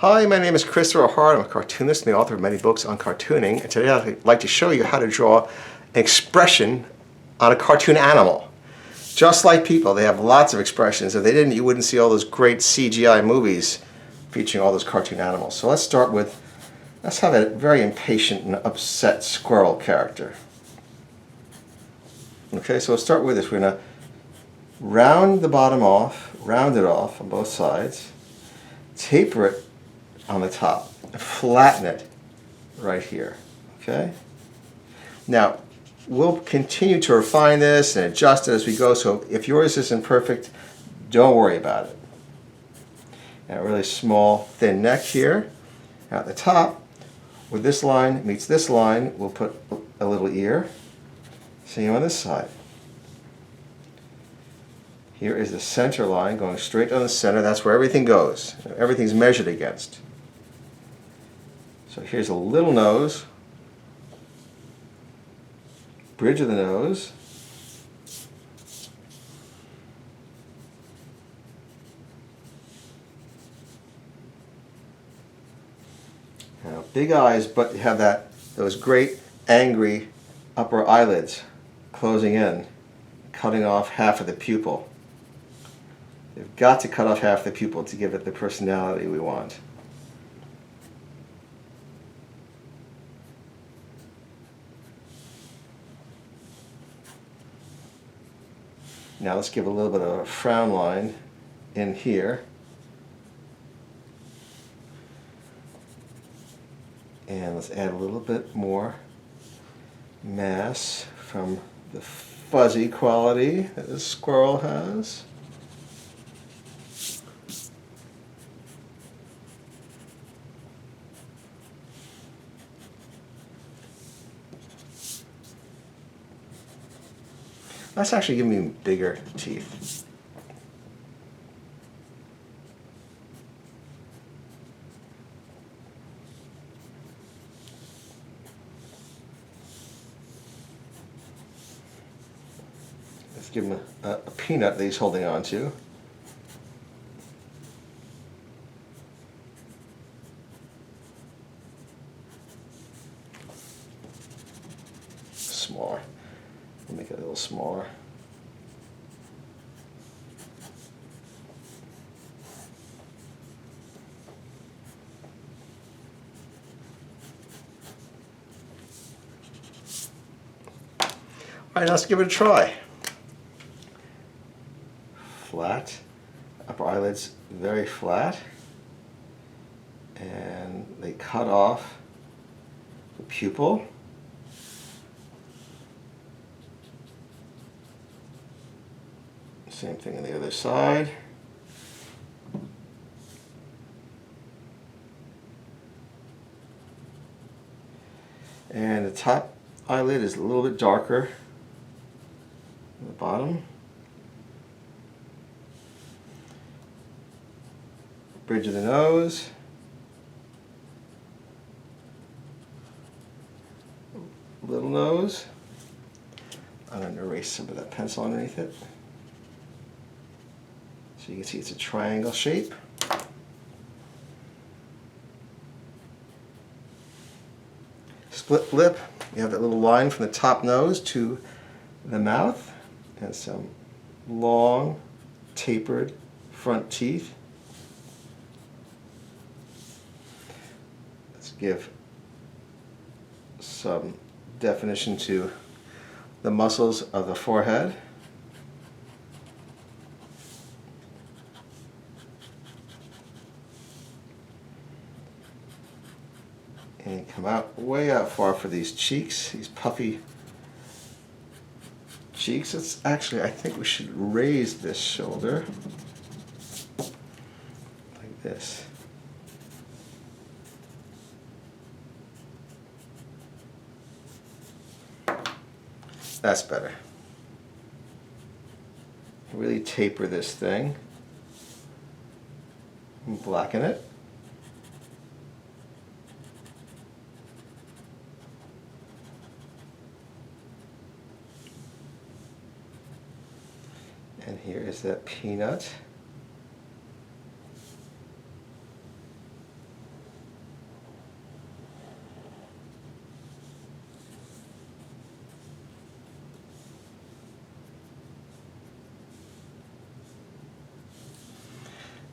Hi, my name is Christopher Hart. I'm a cartoonist and the author of many books on cartooning. And today I'd like to show you how to draw an expression on a cartoon animal. Just like people, they have lots of expressions. If they didn't, you wouldn't see all those great CGI movies featuring all those cartoon animals. So let's start with, let's have a very impatient and upset squirrel character. Okay, so we'll start with this. We're going to round the bottom off, round it off on both sides, taper it on the top, flatten it right here. Okay? Now, we'll continue to refine this and adjust it as we go, so if yours isn't perfect, don't worry about it. And a really small, thin neck here. At the top, where this line meets this line, we'll put a little ear. Same on this side. Here is the center line going straight down the center. That's where everything goes. Everything's measured against. So here's a little nose, bridge of the nose, now big eyes, but have those great angry upper eyelids closing in, cutting off half of the pupil. You've got to cut off half the pupil to give it the personality we want. Now let's give a little bit of a frown line in here. And let's add a little bit more mass from the fuzzy quality that this squirrel has. Let's actually give me bigger teeth. Let's give him a peanut that he's holding on to. Smaller. We'll make it a little smaller. All right, let's give it a try. Flat, upper eyelids very flat, and they cut off the pupil. Same thing on the other side. And the top eyelid is a little bit darker than the bottom. Bridge of the nose. Little nose. I'm going to erase some of that pencil underneath it. So you can see it's a triangle shape. Split lip. You have that little line from the top nose to the mouth, and some long, tapered front teeth. Let's give some definition to the muscles of the forehead. And come out way out far for these cheeks, these puffy cheeks. It's actually, I think we should raise this shoulder like this. That's better. Really taper this thing and blacken it. And here is that peanut.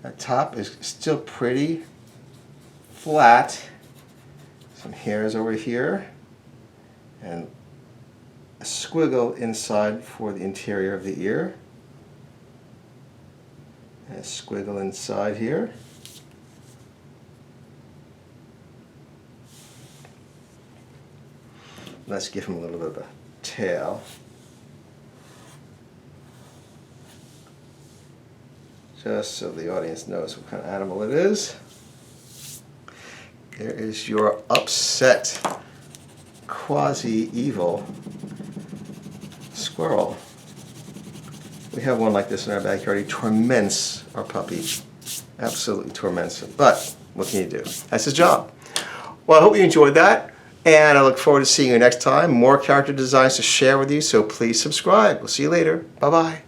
That top is still pretty flat. Some hairs over here, and a squiggle inside for the interior of the ear. And a squiggle inside here. Let's give him a little bit of a tail. Just so the audience knows what kind of animal it is. There is your upset, quasi-evil squirrel. We have one like this in our backyard. He torments our puppy. Absolutely torments him. But what can you do? That's his job. Well, I hope you enjoyed that. And I look forward to seeing you next time. More character designs to share with you, so please subscribe. We'll see you later. Bye-bye.